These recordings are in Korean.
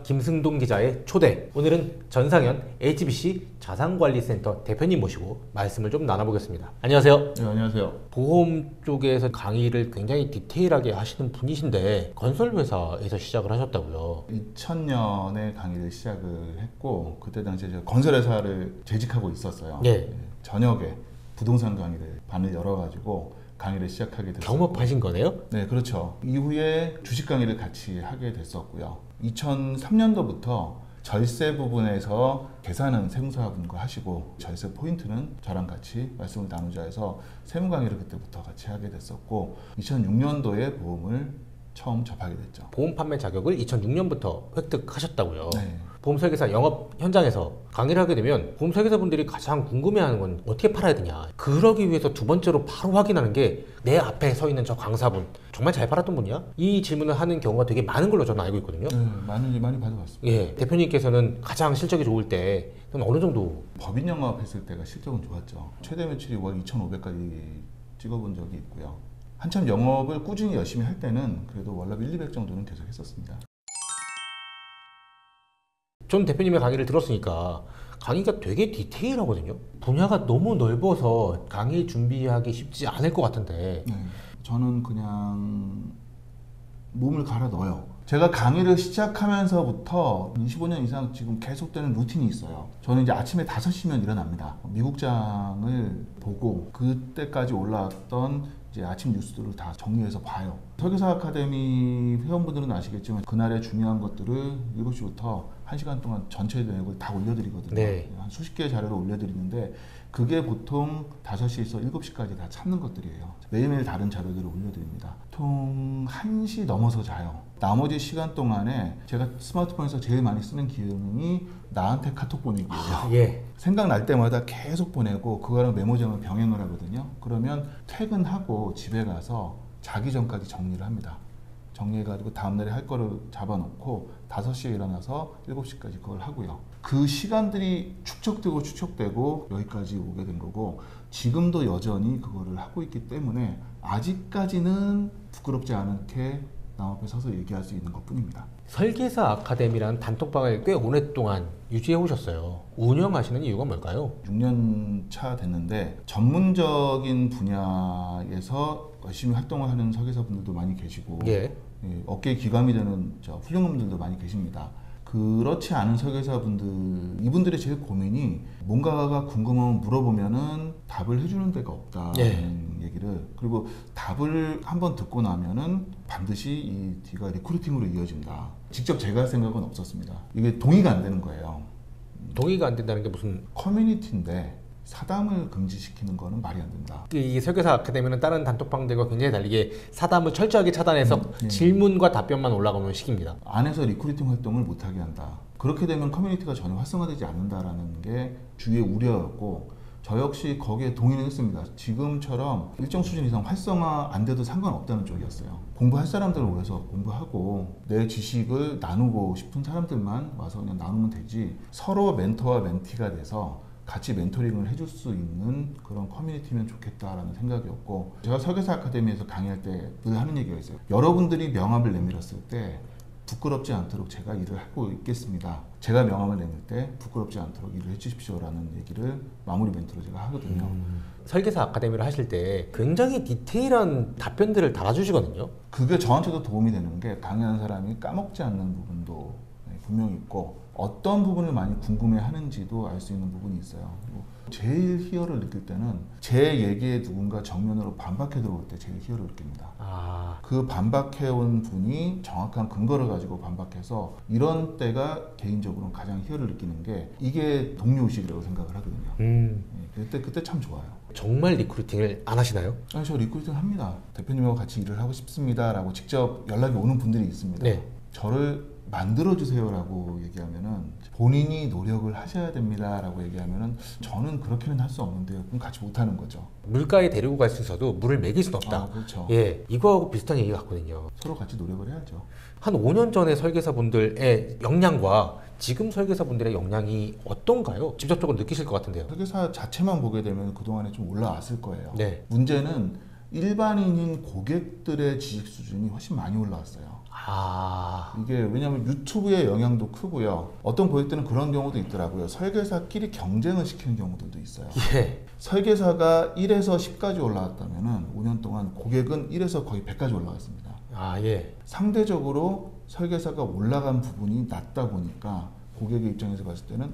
김승동 기자의 초대. 오늘은 전상현 HBC 자산관리센터 대표님 모시고 말씀을 좀 나눠보겠습니다. 안녕하세요. 네, 안녕하세요. 보험 쪽에서 강의를 굉장히 디테일하게 하시는 분이신데 건설회사에서 시작을 하셨다고요? 2000년에 강의를 시작을 했고 그때 당시에 제가 건설회사를 재직하고 있었어요. 네. 저녁에 부동산 강의를 반을 열어가지고 강의를 시작하게 됐어요. 경업하신 거네요? 네, 그렇죠. 이후에 주식 강의를 같이 하게 됐었고요. 2003년도부터 절세 부분에서 계산은 세무사분과 하시고 절세 포인트는 저랑 같이 말씀을 나누자 해서 세무 강의를 그때부터 같이 하게 됐었고 2006년도에 보험을 처음 접하게 됐죠. 보험 판매 자격을 2006년부터 획득하셨다고요? 네. 보험 설계사 영업 현장에서 강의를 하게 되면 보험 설계사분들이 가장 궁금해하는 건 어떻게 팔아야 되냐. 그러기 위해서 두 번째로 바로 확인하는 게 내 앞에 서 있는 저 강사분 정말 잘 팔았던 분이야? 이 질문을 하는 경우가 되게 많은 걸로 저는 알고 있거든요. 네, 많이 받아봤습니다. 예, 대표님께서는 가장 실적이 좋을 때 그럼 어느 정도? 법인 영업했을 때가 실적은 좋았죠. 최대 매출이 월 2,500까지 찍어본 적이 있고요. 한참 영업을 꾸준히 열심히 할 때는 그래도 월납 1, 200 정도는 계속 했었습니다. 전 대표님의 강의를 들었으니까 강의가 되게 디테일하거든요. 분야가 너무 넓어서 강의 준비하기 쉽지 않을 것 같은데. 네, 저는 그냥 몸을 갈아 넣어요. 제가 강의를 시작하면서부터 25년 이상 지금 계속되는 루틴이 있어요. 저는 이제 아침에 5시면 일어납니다. 미국장을 보고 그때까지 올라왔던 이제 아침 뉴스들을 다 정리해서 봐요. 설계사 아카데미 회원분들은 아시겠지만 그날의 중요한 것들을 7시부터 1시간 동안 전체 내역을 다 올려드리거든요. 네. 한 수십 개의 자료를 올려드리는데 그게 보통 5시에서 7시까지 다 찾는 것들이에요. 매일매일 다른 자료들을 올려드립니다. 보통 1시 넘어서 자요. 나머지 시간 동안에 제가 스마트폰에서 제일 많이 쓰는 기능이 나한테 카톡 보내기예요. 예. 생각날 때마다 계속 보내고 그거랑 메모장을 병행을 하거든요. 그러면 퇴근하고 집에 가서 자기 전까지 정리를 합니다. 정리해가지고 다음날에 할 거를 잡아놓고 5시에 일어나서 7시까지 그걸 하고요. 그 시간들이 축적되고 여기까지 오게 된 거고 지금도 여전히 그거를 하고 있기 때문에 아직까지는 부끄럽지 않게 남 앞에 서서 얘기할 수 있는 것뿐입니다. 설계사 아카데미라는 단톡방을 꽤 오랫동안 유지해 오셨어요. 운영하시는 이유가 뭘까요? 6년 차 됐는데 전문적인 분야에서 열심히 활동을 하는 설계사분들도 많이 계시고 예. 어깨에 기감이 되는 훌륭한 분들도 많이 계십니다. 그렇지 않은 설계사분들 이분들의 제일 고민이 뭔가가 궁금하면 물어보면은 답을 해주는 데가 없다는 얘기를 그리고 답을 한번 듣고 나면은 반드시 이 뒤가 리크루팅으로 이어진다. 직접 제가 할 생각은 없었습니다. 이게 동의가 안 되는 거예요. 동의가 안 된다는 게 무슨? 커뮤니티인데 사담을 금지시키는 거는 말이 안 된다. 이 설계사 아카데미는 다른 단톡방들과 굉장히 다르게 사담을 철저하게 차단해서 네. 질문과 답변만 올라가는 식입니다. 안에서 리크루팅 활동을 못하게 한다. 그렇게 되면 커뮤니티가 전혀 활성화되지 않는다라는 게 주위의 우려였고 저 역시 거기에 동의를 했습니다. 지금처럼 일정 수준 이상 활성화 안 돼도 상관없다는 쪽이었어요. 공부할 사람들을 모여서 공부하고 내 지식을 나누고 싶은 사람들만 와서 그냥 나누면 되지 서로 멘토와 멘티가 돼서 같이 멘토링을 해줄 수 있는 그런 커뮤니티면 좋겠다라는 생각이었고 제가 설계사 아카데미에서 강의할 때 늘 하는 얘기가 있어요. 여러분들이 명함을 내밀었을 때 부끄럽지 않도록 제가 일을 하고 있겠습니다. 제가 명함을 내밀 때 부끄럽지 않도록 일을 해주십시오라는 얘기를 마무리 멘트로 제가 하거든요. 설계사 아카데미를 하실 때 굉장히 디테일한 답변들을 달아주시거든요. 그게 저한테도 도움이 되는 게 강의하는 사람이 까먹지 않는 부분도 분명히 있고 어떤 부분을 많이 궁금해하는지도 알 수 있는 부분이 있어요. 제일 희열을 느낄 때는 제 얘기에 누군가 정면으로 반박해 들어올 때 제일 희열을 느낍니다. 그 반박해온 분이 정확한 근거를 가지고 반박해서 이런 때가 개인적으로는 가장 희열을 느끼는 게 이게 동료의식이라고 생각을 하거든요. 그때 참 좋아요. 정말 리크루팅을 안 하시나요? 아니, 저 리크루팅 합니다. 대표님하고 같이 일을 하고 싶습니다 라고 직접 연락이 오는 분들이 있습니다. 네. 저를 만들어주세요 라고 얘기하면은 본인이 노력을 하셔야 됩니다 라고 얘기하면은 저는 그렇게는 할 수 없는데요. 그럼 같이 못하는 거죠. 물가에 데리고 갈 수 있어도 물을 먹일 수는 없다. 그렇죠. 예, 이거하고 비슷한 얘기 같거든요. 서로 같이 노력을 해야죠. 한 5년 전에 설계사분들의 역량과 지금 설계사분들의 역량이 어떤가요? 직접적으로 느끼실 것 같은데요. 설계사 자체만 보게 되면 그동안에 좀 올라왔을 거예요. 네. 문제는 일반인인 고객들의 지식 수준이 훨씬 많이 올라왔어요. 이게 왜냐하면 유튜브의 영향도 크고요. 어떤 고객들은 그런 경우도 있더라고요. 설계사끼리 경쟁을 시키는 경우들도 있어요. 예. 설계사가 1에서 10까지 올라왔다면 5년 동안 고객은 1에서 거의 100까지 올라갔습니다. 예. 상대적으로 설계사가 올라간 부분이 낮다 보니까 고객의 입장에서 봤을 때는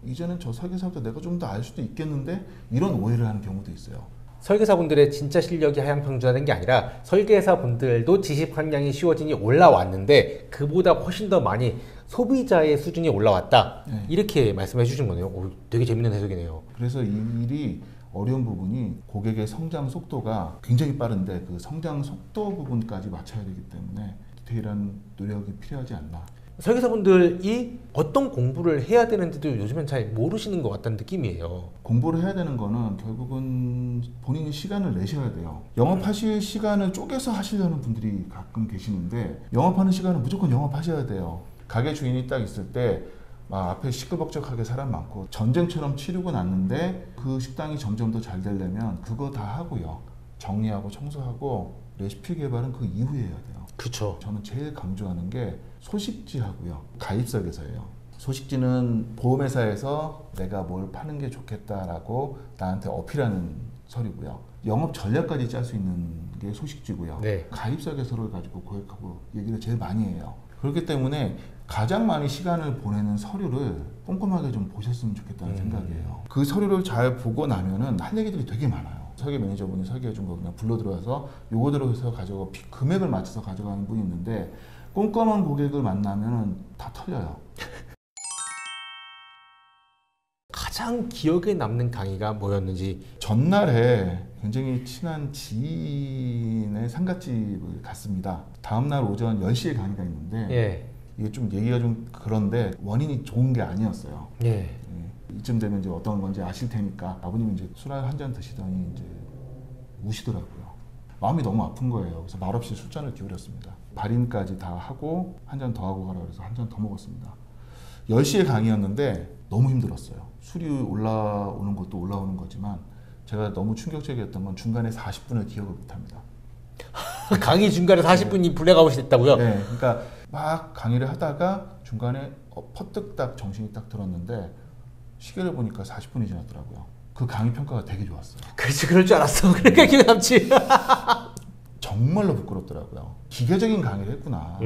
이제는 저 설계사보다 내가 좀 더 알 수도 있겠는데 이런 오해를 하는 경우도 있어요. 설계사분들의 진짜 실력이 하향평준화된 게 아니라 설계사분들도 지식 함량이 쉬워지니 올라왔는데 그보다 훨씬 더 많이 소비자의 수준이 올라왔다. 네. 이렇게 말씀해 주신 거네요. 되게 재밌는 해석이네요. 그래서 이 일이 어려운 부분이 고객의 성장 속도가 굉장히 빠른데 그 성장 속도 부분까지 맞춰야 되기 때문에 디테일한 노력이 필요하지 않나. 설계사분들이 어떤 공부를 해야 되는지도 요즘엔 잘 모르시는 것 같다는 느낌이에요. 공부를 해야 되는 거는 결국은 본인이 시간을 내셔야 돼요. 영업하실 시간을 쪼개서 하시려는 분들이 가끔 계시는데 영업하는 시간은 무조건 영업하셔야 돼요. 가게 주인이 딱 있을 때 막 앞에 시끌벅적하게 사람 많고 전쟁처럼 치르고 났는데 그 식당이 점점 더 잘 되려면 그거 다 하고요. 정리하고 청소하고 레시피 개발은 그 이후에 해야 돼요. 그렇죠. 저는 제일 강조하는 게 소식지하고요. 가입설계서예요. 소식지는 보험회사에서 내가 뭘 파는 게 좋겠다라고 나한테 어필하는 서류고요. 영업 전략까지 짤 수 있는 게 소식지고요. 네. 가입설계서를 가지고 고객하고 얘기를 제일 많이 해요. 그렇기 때문에 가장 많이 시간을 보내는 서류를 꼼꼼하게 좀 보셨으면 좋겠다는 생각이에요. 그 서류를 잘 보고 나면은 할 얘기들이 되게 많아요. 설계 매니저분이 설계해 준 거 그냥 불러 들어와서 요거대로 해서 가져가 금액을 맞춰서 가져가는 분이 있는데 꼼꼼한 고객을 만나면은 다 털려요. 가장 기억에 남는 강의가 뭐였는지. 전날에 굉장히 친한 지인의 상갓집을 갔습니다. 다음날 오전 10시에 강의가 있는데 예. 이게 좀 얘기가 좀 그런데 원인이 좋은 게 아니었어요. 예. 이쯤 되면 이제 어떤 건지 아실 테니까 아버님이 이제 술 한 잔 드시더니 이제 우시더라고요. 마음이 너무 아픈 거예요. 그래서 말없이 술잔을 기울였습니다. 발인까지 다 하고 한 잔 더 하고 가라 그래서 한 잔 더 먹었습니다. 10시에 강의였는데 너무 힘들었어요. 술이 올라오는 것도 올라오는 거지만 제가 너무 충격적이었던 건 중간에 40분을 기억을 못합니다. 강의 중간에 40분이 블랙아웃이 됐다고요? 네, 그러니까 막 강의를 하다가 중간에 퍼뜩 딱 정신이 딱 들었는데 시계를 보니까 40분이 지났더라고요. 그 강의 평가가 되게 좋았어요. 그렇지, 그럴 줄 알았어. 그러니까 기억 남지. 정말로 부끄럽더라고요. 기계적인 강의를 했구나.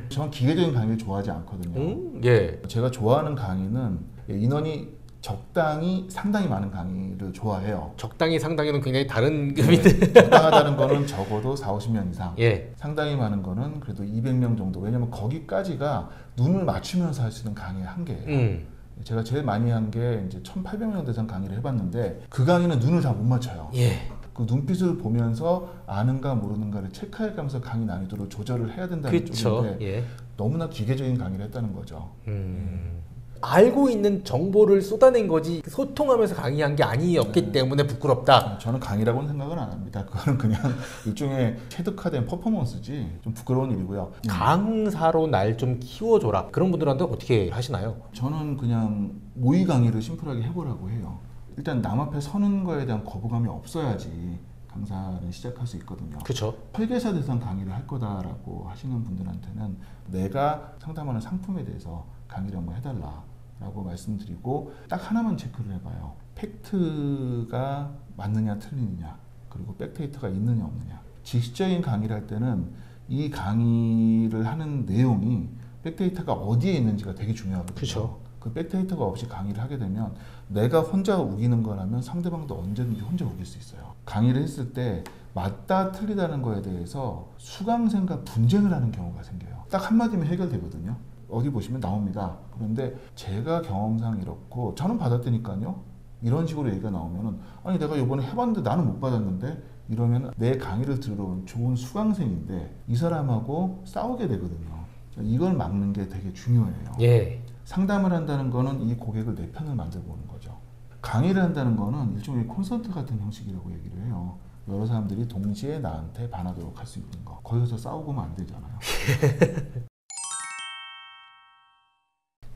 저는 기계적인 강의를 좋아하지 않거든요. 예. 제가 좋아하는 강의는 인원이 적당히 상당히 많은 강의를 좋아해요. 적당히 상당히는 굉장히 다른 급인데. 네, 적당하다는 거는 적어도 40~50명 이상. 예. 상당히 많은 거는 그래도 200명 정도. 왜냐면 거기까지가 눈을 맞추면서 할 수 있는 강의의 한계예요. 제가 제일 많이 한 게 이제 1,800명 대상 강의를 해봤는데 그 강의는 눈을 다 못 맞춰요. 예. 그 눈빛을 보면서 아는가 모르는가를 체크해가면서 강의 난이도를 조절을 해야 된다는 그쵸. 쪽인데 예. 너무나 기계적인 강의를 했다는 거죠. 알고 있는 정보를 쏟아낸 거지 소통하면서 강의한 게 아니었기 때문에 부끄럽다. 저는 강의라고는 생각을 안 합니다. 그거는 그냥 일종의 체득화된 퍼포먼스지 좀 부끄러운 일이고요. 강사로 날 좀 키워줘라. 그런 분들한테 어떻게 하시나요? 저는 그냥 모의 강의를 심플하게 해보라고 해요. 일단 남 앞에 서는 거에 대한 거부감이 없어야지 강사를 시작할 수 있거든요. 그렇죠. 설계사 대상 강의를 할 거다라고 하시는 분들한테는 내가 상담하는 상품에 대해서 강의를 한번 해달라라고 말씀드리고 딱 하나만 체크를 해봐요. 팩트가 맞느냐 틀리느냐 그리고 백데이터가 있느냐 없느냐. 지식적인 강의를 할 때는 이 강의를 하는 내용이 백데이터가 어디에 있는지가 되게 중요하거든요. 그쵸. 그 백데이터가 없이 강의를 하게 되면 내가 혼자 우기는 거라면 상대방도 언제든지 혼자 우길 수 있어요. 강의를 했을 때 맞다 틀리다는 거에 대해서 수강생과 분쟁을 하는 경우가 생겨요. 딱 한마디면 해결되거든요. 어디 보시면 나옵니다. 그런데 제가 경험상 이렇고 저는 받았다니까요. 이런 식으로 얘기가 나오면은 아니 내가 이번에 해봤는데 나는 못 받았는데 이러면 내 강의를 들으러 온 좋은 수강생인데 이 사람하고 싸우게 되거든요. 이걸 막는 게 되게 중요해요. 예. 상담을 한다는 거는 이 고객을 내 편을 만들고 오는 거죠. 강의를 한다는 거는 일종의 콘서트 같은 형식이라고 얘기를 해요. 여러 사람들이 동시에 나한테 반하도록 할 수 있는 거. 거기서 싸우고 하면 안 되잖아요.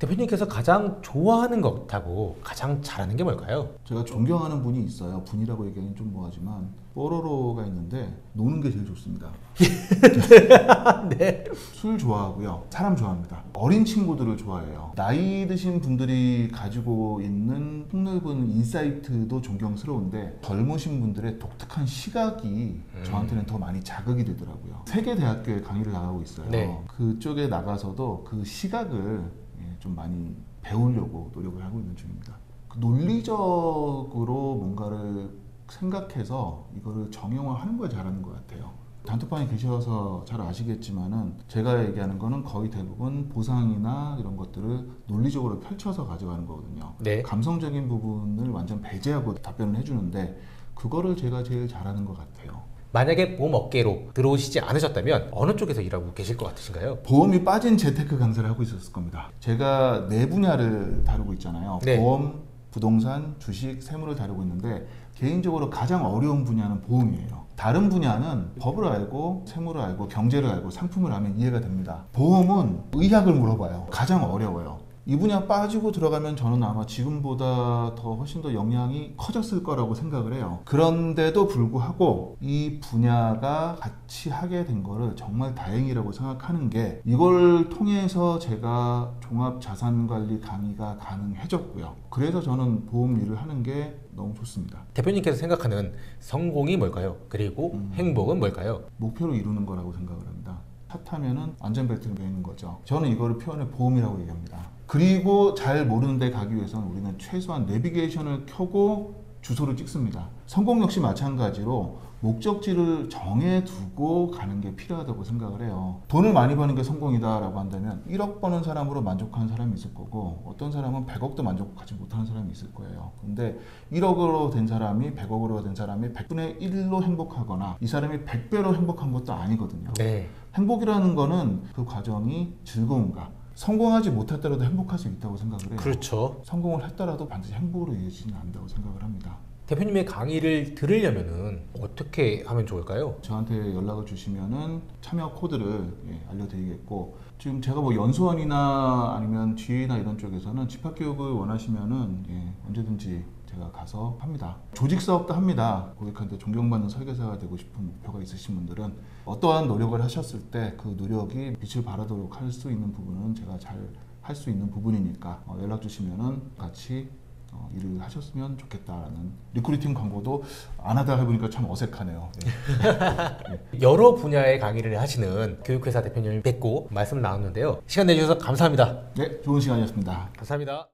대표님께서 가장 좋아하는 것하고 가장 잘하는 게 뭘까요? 제가 존경하는 분이 있어요. 분이라고 얘기하기는 좀 뭐하지만 뽀로로가 있는데 노는 게 제일 좋습니다. 네. 술 좋아하고요. 사람 좋아합니다. 어린 친구들을 좋아해요. 나이 드신 분들이 가지고 있는 폭넓은 인사이트도 존경스러운데 젊으신 분들의 독특한 시각이 저한테는 더 많이 자극이 되더라고요. 세계 대학교에 강의를 나가고 있어요. 네. 그쪽에 나가서도 그 시각을 좀 많이 배우려고 노력을 하고 있는 중입니다. 그 논리적으로 뭔가를 생각해서 이거를 정형화하는 걸 잘하는 것 같아요. 단톡방에 계셔서 잘 아시겠지만은 제가 얘기하는 거는 거의 대부분 보상이나 이런 것들을 논리적으로 펼쳐서 가져가는 거거든요. 네. 감성적인 부분을 완전 배제하고 답변을 해주는데 그거를 제가 제일 잘하는 것 같아요. 만약에 보험 업계로 들어오시지 않으셨다면 어느 쪽에서 일하고 계실 것 같으신가요? 보험이 빠진 재테크 강사를 하고 있었을 겁니다. 제가 네 분야를 다루고 있잖아요. 네. 보험, 부동산, 주식, 세무를 다루고 있는데 개인적으로 가장 어려운 분야는 보험이에요. 다른 분야는 법을 알고 세무를 알고 경제를 알고 상품을 알면 이해가 됩니다. 보험은 의학을 물어봐요. 가장 어려워요. 이 분야 빠지고 들어가면 저는 아마 지금보다 더 훨씬 더 영향이 커졌을 거라고 생각을 해요. 그런데도 불구하고 이 분야가 같이 하게 된 거를 정말 다행이라고 생각하는 게 이걸 통해서 제가 종합자산관리 강의가 가능해졌고요. 그래서 저는 보험 일을 하는 게 너무 좋습니다. 대표님께서 생각하는 성공이 뭘까요? 그리고 행복은 뭘까요? 목표를 이루는 거라고 생각을 합니다. 차 타면은 안전벨트를 매는 거죠. 저는 이거를 표현해 보험이라고 얘기합니다. 그리고 잘 모르는 데 가기 위해서는 우리는 최소한 내비게이션을 켜고 주소를 찍습니다. 성공 역시 마찬가지로 목적지를 정해두고 가는 게 필요하다고 생각을 해요. 돈을 많이 버는 게 성공이다라고 한다면 1억 버는 사람으로 만족하는 사람이 있을 거고 어떤 사람은 100억도 만족하지 못하는 사람이 있을 거예요. 근데 1억으로 된 사람이 100억으로 된 사람이 100분의 1로 행복하거나 이 사람이 100배로 행복한 것도 아니거든요. 네. 행복이라는 거는 그 과정이 즐거운가. 성공하지 못했더라도 행복할 수 있다고 생각을 해요. 그렇죠. 성공을 했더라도 반드시 행복으로 이어지지는 않는다고 생각을 합니다. 대표님의 강의를 들으려면은 어떻게 하면 좋을까요? 저한테 연락을 주시면은 참여 코드를 알려드리겠고 지금 제가 뭐 연수원이나 아니면 GA나 이런 쪽에서는 집합교육을 원하시면은 언제든지 제가 가서 합니다. 조직 사업도 합니다. 고객한테 존경받는 설계사가 되고 싶은 목표가 있으신 분들은 어떠한 노력을 하셨을 때 그 노력이 빛을 발하도록 할 수 있는 부분은 제가 잘 할 수 있는 부분이니까 연락 주시면은 같이 일을 하셨으면 좋겠다라는 리크루팅 광고도 안 하다 해보니까 참 어색하네요. 여러 분야의 강의를 하시는 교육회사 대표님을 뵙고 말씀을 나눴는데요. 시간 내주셔서 감사합니다. 네, 좋은 시간이었습니다. 감사합니다.